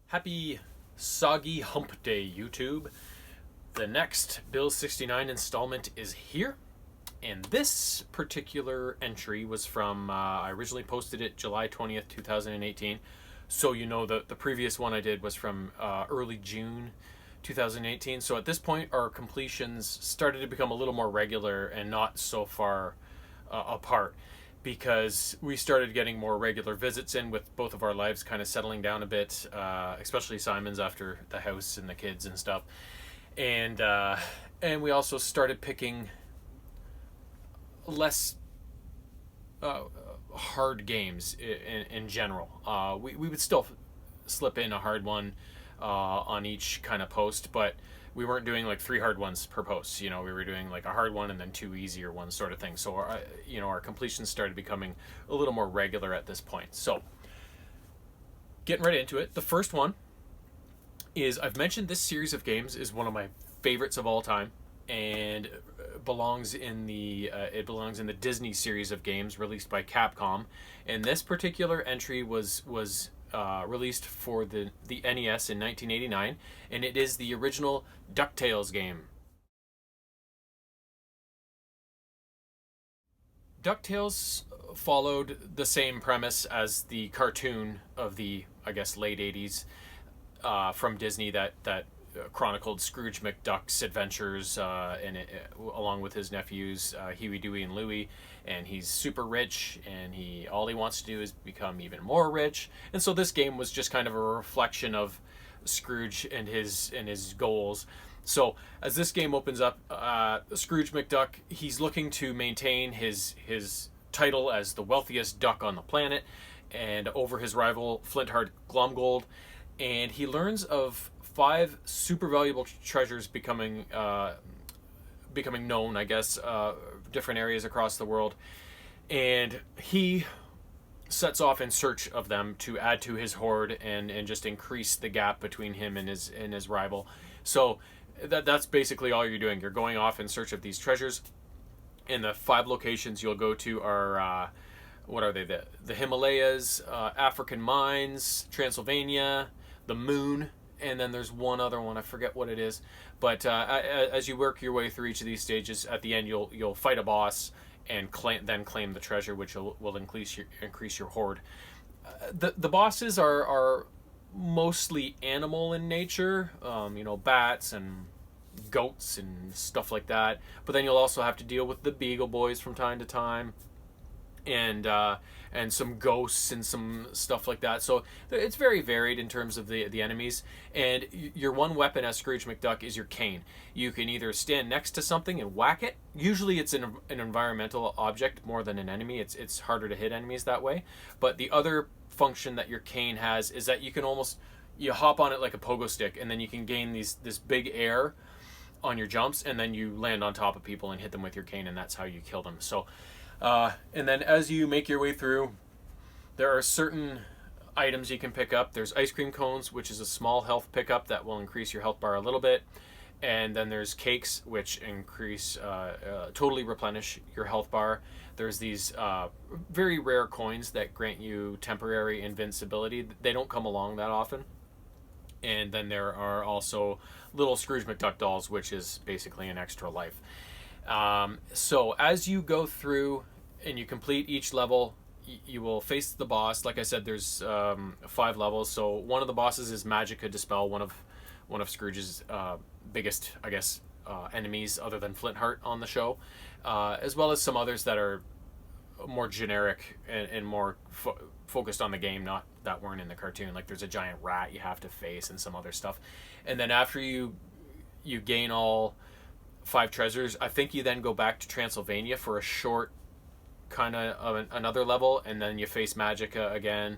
Happy Soggy Hump Day, YouTube. The next Bill 69 installment is here. And this particular entry was from, I originally posted it July 20th, 2018. So you know the previous one I did was from early June 2018. So at this point, our completions started to become a little more regular and not so far apart, because we started getting more regular visits in with both of our lives kind of settling down a bit, especially Simon's after the house and the kids and stuff. And we also started picking less hard games in general. We would still slip in a hard one on each kind of post, but we weren't doing like 3 hard ones per post. You know, we were doing like a hard one and then 2 easier ones, sort of thing. So our completions started becoming a little more regular at this point. So getting right into it, the first one is, I've mentioned this series of games is one of my favorites of all time, and belongs in the Disney series of games released by Capcom. And this particular entry was released for the NES in 1989, and it is the original DuckTales game. DuckTales followed the same premise as the cartoon of the, I guess, late 80s from Disney that chronicled Scrooge McDuck's adventures along with his nephews Huey, Dewey, and Louie. And he's super rich, and all he wants to do is become even more rich. And so this game was just kind of a reflection of Scrooge and his goals. So as this game opens up, Scrooge McDuck, he's looking to maintain his title as the wealthiest duck on the planet, and over his rival Flintheart Glomgold. And he learns of 5 super valuable treasures becoming known, I guess, different areas across the world, and he sets off in search of them to add to his hoard and just increase the gap between him and his rival. So that's basically all you're doing. You're going off in search of these treasures, and the 5 locations you'll go to are what are they? The Himalayas, African mines, Transylvania, the moon, and then there's one other one, I forget what it is. But as you work your way through each of these stages, at the end you'll fight a boss and then claim the treasure, which will increase your hoard. The bosses are mostly animal in nature, bats and goats and stuff like that. But then you'll also have to deal with the Beagle Boys from time to time, and some ghosts and some stuff like that. So it's very varied in terms of the enemies. And your one weapon as Scrooge McDuck is your cane. You can either stand next to something and whack it. Usually it's an environmental object more than an enemy. It's harder to hit enemies that way. But the other function that your cane has is that you hop on it like a pogo stick, and then you can gain this big air on your jumps, and then you land on top of people and hit them with your cane, and that's how you kill them. So and then as you make your way through, there are certain items you can pick up. There's ice cream cones, which is a small health pickup that will increase your health bar a little bit. And then there's cakes, which totally replenish your health bar. There's these very rare coins that grant you temporary invincibility. They don't come along that often. And then there are also little Scrooge McDuck dolls, which is basically an extra life. So as you go through and you complete each level, you will face the boss. Like I said, there's 5 levels. So one of the bosses is Magica De Spell, one of Scrooge's biggest, I guess, enemies other than Flintheart on the show, as well as some others that are more generic and more focused on the game, not that weren't in the cartoon. Like there's a giant rat you have to face and some other stuff. And then after you gain all 5 treasures, I think you then go back to Transylvania for a short kind of another level, and then you face Magica again,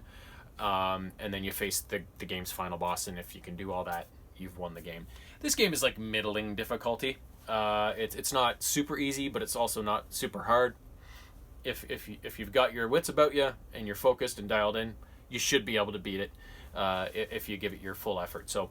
and then you face the game's final boss. And if you can do all that, you've won the game. This game is like middling difficulty. It's not super easy, but it's also not super hard. If you've got your wits about you and you're focused and dialed in, you should be able to beat it if you give it your full effort. So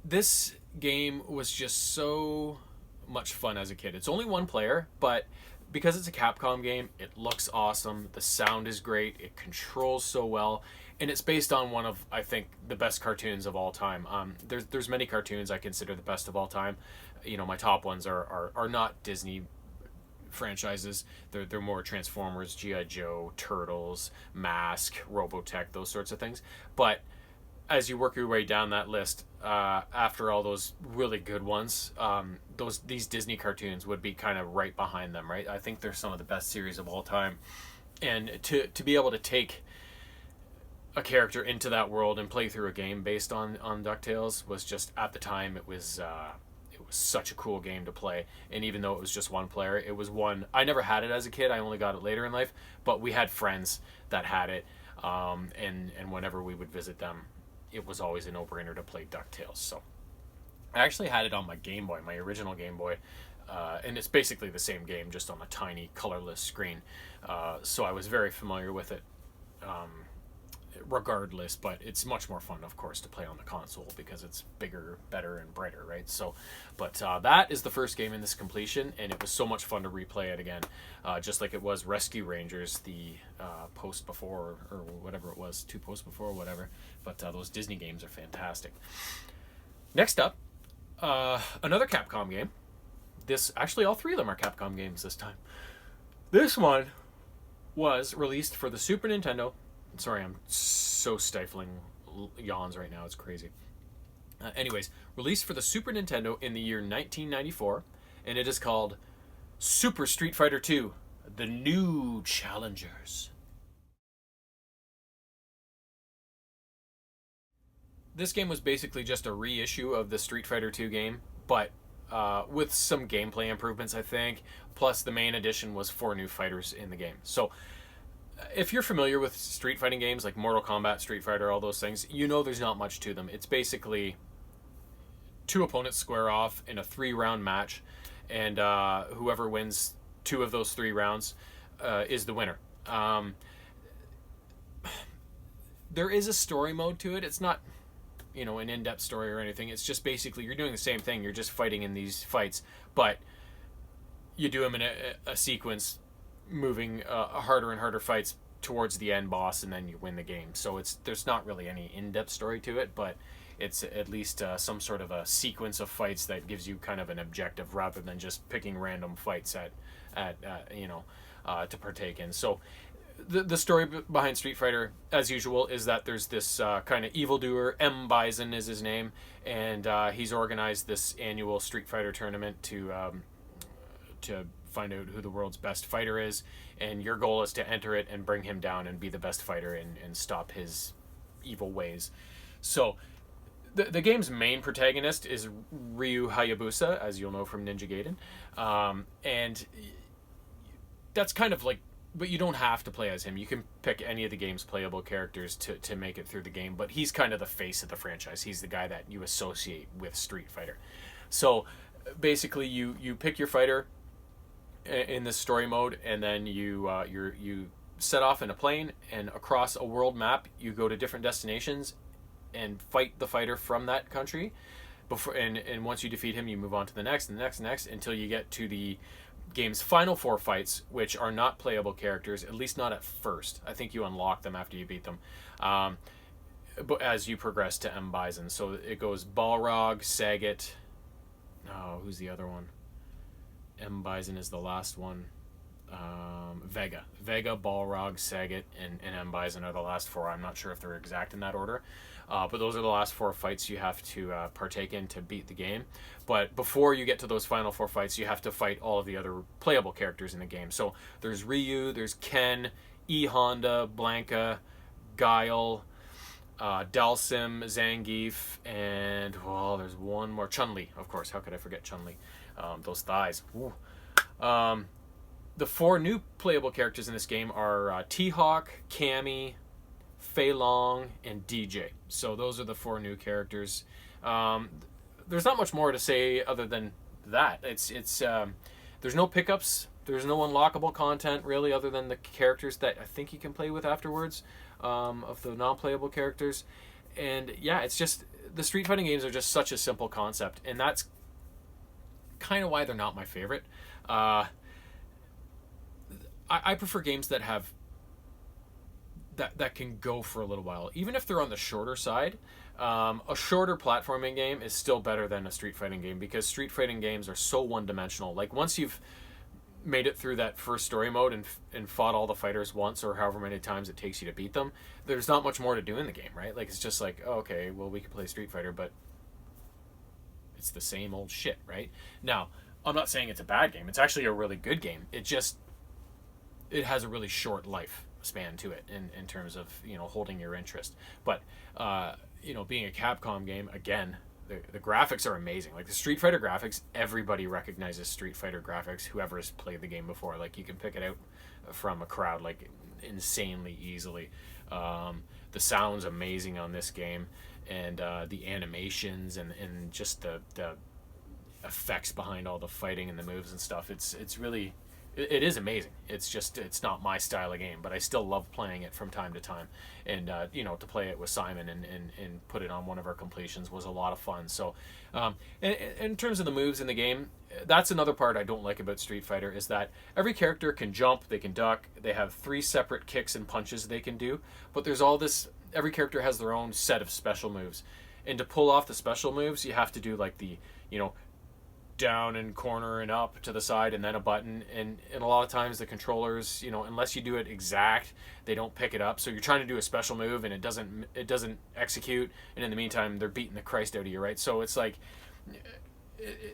this game was just so much fun as a kid. It's only 1 player, but because it's a Capcom game, it looks awesome. The sound is great. It controls so well. and it's based on one of, I think, the best cartoons of all time. There's many cartoons I consider the best of all time. My top ones are not Disney franchises. They're more Transformers, G.I. Joe, Turtles, Mask, Robotech, those sorts of things. But as you work your way down that list, after all those really good ones, these Disney cartoons would be kind of right behind them, right? I think they're some of the best series of all time, and to be able to take a character into that world and play through a game based on DuckTales was just, at the time, it was such a cool game to play. And even though it was just one player, it was one I never had it as a kid. I only got it later in life, but we had friends that had it, and whenever we would visit them, it was always a no-brainer to play DuckTales. So I actually had it on my Game Boy, my original Game Boy, and it's basically the same game, just on a tiny colorless screen. So I was very familiar with it, regardless, but it's much more fun, of course, to play on the console because it's bigger, better, and brighter, right? So, but that is the first game in this completion, and it was so much fun to replay it again, just like it was Rescue Rangers, the post before, or whatever it was, 2 posts before, or whatever. But those Disney games are fantastic. Next up, another Capcom game. Actually, all 3 of them are Capcom games this time. This one was released for the Super Nintendo. Sorry, I'm so stifling yawns right now. It's crazy. Anyways, released for the Super Nintendo in the year 1994, and it is called Super Street Fighter II: The New Challengers. This game was basically just a reissue of the Street Fighter II game, but with some gameplay improvements, I think. Plus, the main addition was 4 new fighters in the game. So, if you're familiar with street fighting games like Mortal Kombat, Street Fighter, all those things, there's not much to them. It's basically 2 opponents square off in a 3-round match, and whoever wins 2 of those 3 rounds is the winner. There is a story mode to it. It's not, an in-depth story or anything. It's just basically you're doing the same thing. You're just fighting in these fights, but you do them in a sequence, moving harder and harder fights towards the end boss, and then you win the game. So there's not really any in-depth story to it, but it's at least some sort of a sequence of fights that gives you kind of an objective rather than just picking random fights to partake in. So the story behind Street Fighter, as usual, is that there's this kind of evildoer. M. Bison is his name, and he's organized this annual Street Fighter tournament to find out who the world's best fighter is, and your goal is to enter it and bring him down and be the best fighter and stop his evil ways. So the game's main protagonist is Ryu Hayabusa, as you'll know from Ninja Gaiden, and that's kind of like, but you don't have to play as him. You can pick any of the game's playable characters to make it through the game, but he's kind of the face of the franchise. He's the guy that you associate with Street Fighter. So basically you pick your fighter in this story mode, and then you set off in a plane, and across a world map you go to different destinations and fight the fighter from that country. And once you defeat him, you move on to the next and the next and next until you get to the game's final 4 fights, which are not playable characters, at least not at first. I think you unlock them after you beat them, but as you progress to M. Bison. So it goes Balrog, Sagat. Oh, who's the other one? M. Bison is the last one. Vega, Balrog, Sagat, and M. Bison are the last 4. I'm not sure if they're exact in that order, but those are the last 4 fights you have to partake in to beat the game. But before you get to those final 4 fights, you have to fight all of the other playable characters in the game. So there's Ryu, there's Ken, E. Honda, Blanca, Guile, Dalsim, Zangief, and there's one more, Chun-Li, of course. How could I forget Chun-Li? Those thighs. The 4 new playable characters in this game are T-Hawk, Cammy, Fei Long, and DJ. So those are the 4 new characters. There's not much more to say other than that. It's there's no pickups. There's no unlockable content really, other than the characters that I think you can play with afterwards, of the non-playable characters. And yeah, it's just, the Street Fighting games are just such a simple concept, and that's kind of why they're not my favorite. I prefer games that that can go for a little while, even if they're on the shorter side. A shorter platforming game is still better than a street fighting game, because street fighting games are so one dimensional. Like, once you've made it through that first story mode and fought all the fighters once, or however many times it takes you to beat them, there's not much more to do in the game, right? Like, it's just like, oh, okay, well, we can play Street Fighter, but it's the same old shit, right? Now, I'm not saying it's a bad game. It's actually a really good game. It has a really short life span to it in terms of, holding your interest. But, being a Capcom game, again, the graphics are amazing. Like, the Street Fighter graphics, everybody recognizes Street Fighter graphics, whoever has played the game before. Like, you can pick it out from a crowd, like, insanely easily. The sound's amazing on this game, and the animations and just the effects behind all the fighting and the moves and stuff. It's really... It is amazing. It's not my style of game, but I still love playing it from time to time. And, to play it with Simon and put it on one of our completions was a lot of fun. So, in terms of the moves in the game, that's another part I don't like about Street Fighter, is that every character can jump, they can duck, they have 3 separate kicks and punches they can do, but there's all this... Every character has their own set of special moves. And to pull off the special moves, you have to do, like, the, down and corner and up to the side and then a button, and a lot of times the controllers, unless you do it exact, they don't pick it up. So you're trying to do a special move and it doesn't execute, and in the meantime they're beating the Christ out of you, right? So it's like,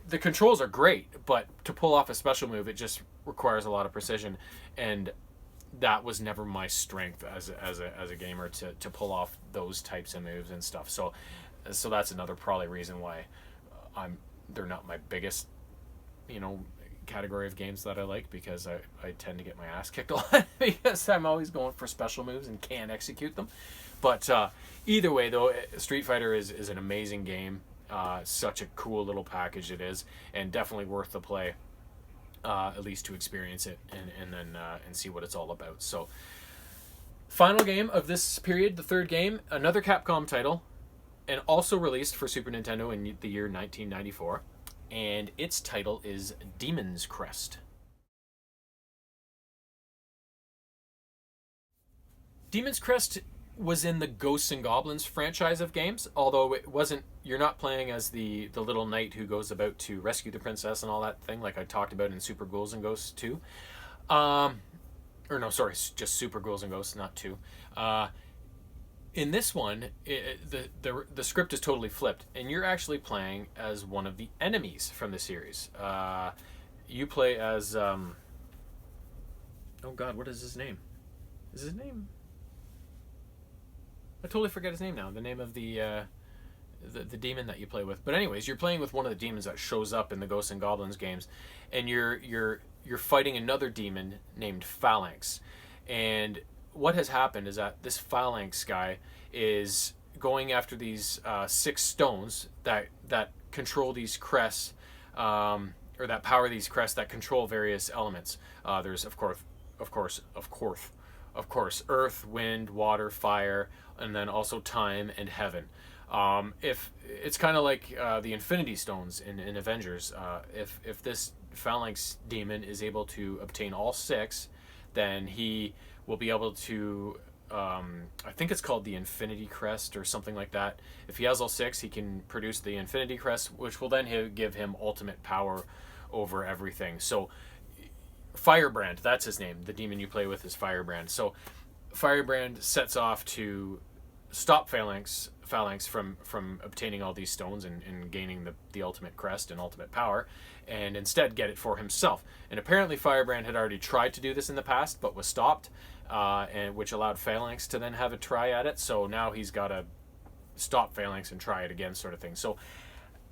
the controls are great, but to pull off a special move, it just requires a lot of precision, and that was never my strength as a gamer, to pull off those types of moves and stuff. So that's another probably reason why they're not my biggest, category of games that I like, because I tend to get my ass kicked a lot because I'm always going for special moves and can't execute them. But either way, though, Street Fighter is an amazing game. Such a cool little package it is, and definitely worth the play, at least to experience it and then see what it's all about. So, final game of this period, the third game, another Capcom title, and also released for Super Nintendo in the year 1994, and its title is Demon's Crest. Demon's Crest was in the Ghosts and Goblins franchise of games, although it wasn't... You're not playing as the little knight who goes about to rescue the princess and all that thing, like I talked about in Super Ghouls and Ghosts 2. Or no, sorry, just Super Ghouls and Ghosts, not 2. In this one, the script is totally flipped, and you're actually playing as one of the enemies from the series. You play as... oh God, what is his name? Is his name... I totally forget his name now. The name of the demon that you play with. But anyways, you're playing with one of the demons that shows up in the Ghosts and Goblins games, and you're fighting another demon named Phalanx. And what has happened is that this Phalanx guy is going after these 6 stones that control these crests, or that power these crests that control various elements. There's of course, earth, wind, water, fire, and then also time and heaven. If it's kind of like the Infinity Stones in Avengers, if this Phalanx demon is able to obtain all 6, then he will be able to, I think it's called the Infinity Crest or something like that. If he has all 6, he can produce the Infinity Crest, which will then give him ultimate power over everything. So Firebrand, that's his name. The demon you play with is Firebrand. So Firebrand sets off to stop Phalanx from obtaining all these stones and gaining the ultimate crest and ultimate power, and instead get it for himself. And apparently Firebrand had already tried to do this in the past, but was stopped, and which allowed Phalanx to then have a try at it. So now he's got to stop Phalanx and try it again, sort of thing. So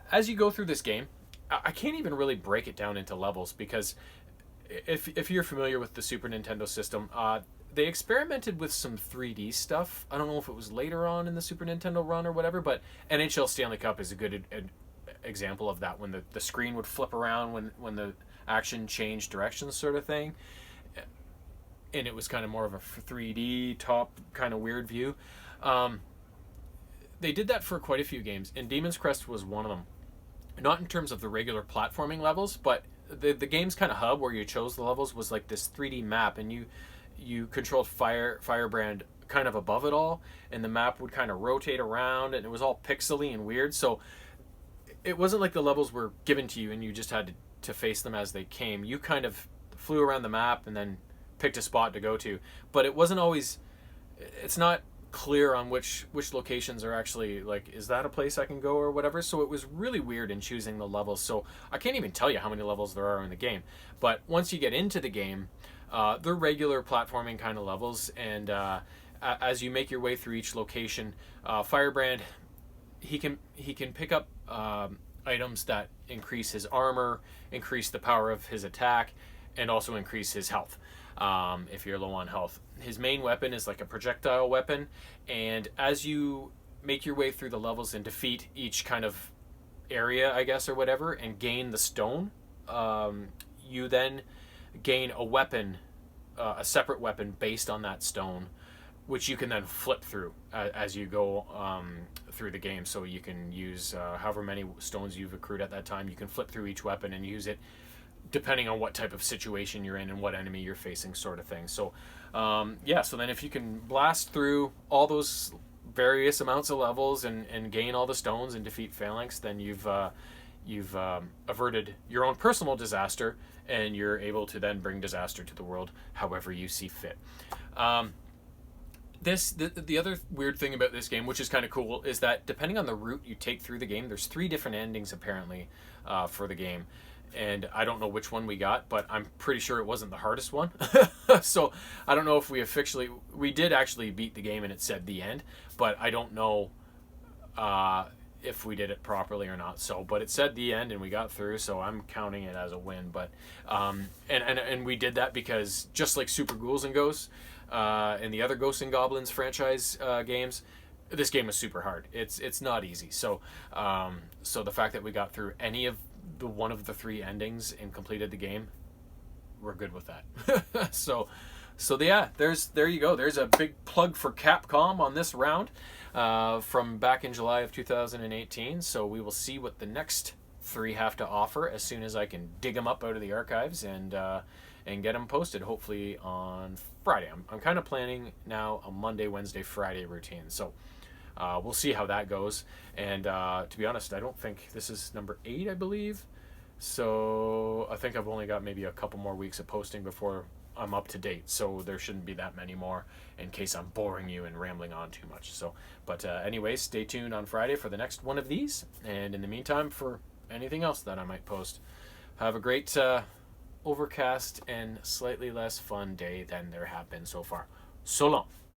as you go through this game, I can't even really break it down into levels, because if you're familiar with the Super Nintendo system, they experimented with some 3D stuff. I don't know if it was later on in the Super Nintendo run or whatever, but NHL Stanley Cup is a good example of that, when the screen would flip around when the action changed directions, sort of thing. And it was kind of more of a 3D top kind of weird view. They did that for quite a few games, and Demon's Crest was one of them. Not in terms of the regular platforming levels, but the game's kind of hub where you chose the levels was like this 3D map, and you controlled Firebrand kind of above it all, and the map would kind of rotate around, and it was all pixely and weird. So it wasn't like the levels were given to you and you just had to face them as they came. You kind of flew around the map and then picked a spot to go to, but it wasn't always. It's not clear on which locations are actually like, is that a place I can go or whatever. So it was really weird in choosing the levels. So I can't even tell you how many levels there are in the game. But once you get into the game, they're regular platforming kind of levels, and as you make your way through each location, Firebrand, he can pick up items that increase his armor, increase the power of his attack, and also increase his health. If you're low on health, his main weapon is like a projectile weapon, and as you make your way through the levels and defeat each kind of area, I guess, or whatever, and gain the stone, you then gain a weapon, a separate weapon based on that stone, which you can then flip through as you go through the game. So you can use however many stones you've accrued at that time. You can flip through each weapon and use it depending on what type of situation you're in and what enemy you're facing, sort of thing. So so then if you can blast through all those various amounts of levels and gain all the stones and defeat Phalanx, then you've averted your own personal disaster, and you're able to then bring disaster to the world however you see fit. The other weird thing about this game, which is kind of cool, is that depending on the route you take through the game, there's 3 different endings apparently for the game. And I don't know which one we got, but I'm pretty sure it wasn't the hardest one. So I don't know if we did actually beat the game and it said the end, but I don't know if we did it properly or not. So, but it said the end and we got through, so I'm counting it as a win. But and we did that because just like Super Ghouls and Ghosts and the other Ghosts and Goblins franchise games, this game is super hard. It's not easy. So so the fact that we got through any of one of the 3 endings and completed the game, we're good with that. so yeah, there you go. There's a big plug for Capcom on this round from back in July of 2018. So we will see what the next 3 have to offer as soon as I can dig them up out of the archives and get them posted, hopefully on Friday. I'm kind of planning now a Monday, Wednesday, Friday routine. So we'll see how that goes. And to be honest, I don't think this is number 8, I believe. So I think I've only got maybe a couple more weeks of posting before I'm up to date. So there shouldn't be that many more in case I'm boring you and rambling on too much. So, but anyways, stay tuned on Friday for the next one of these. And in the meantime, for anything else that I might post, have a great overcast and slightly less fun day than there have been so far. So long.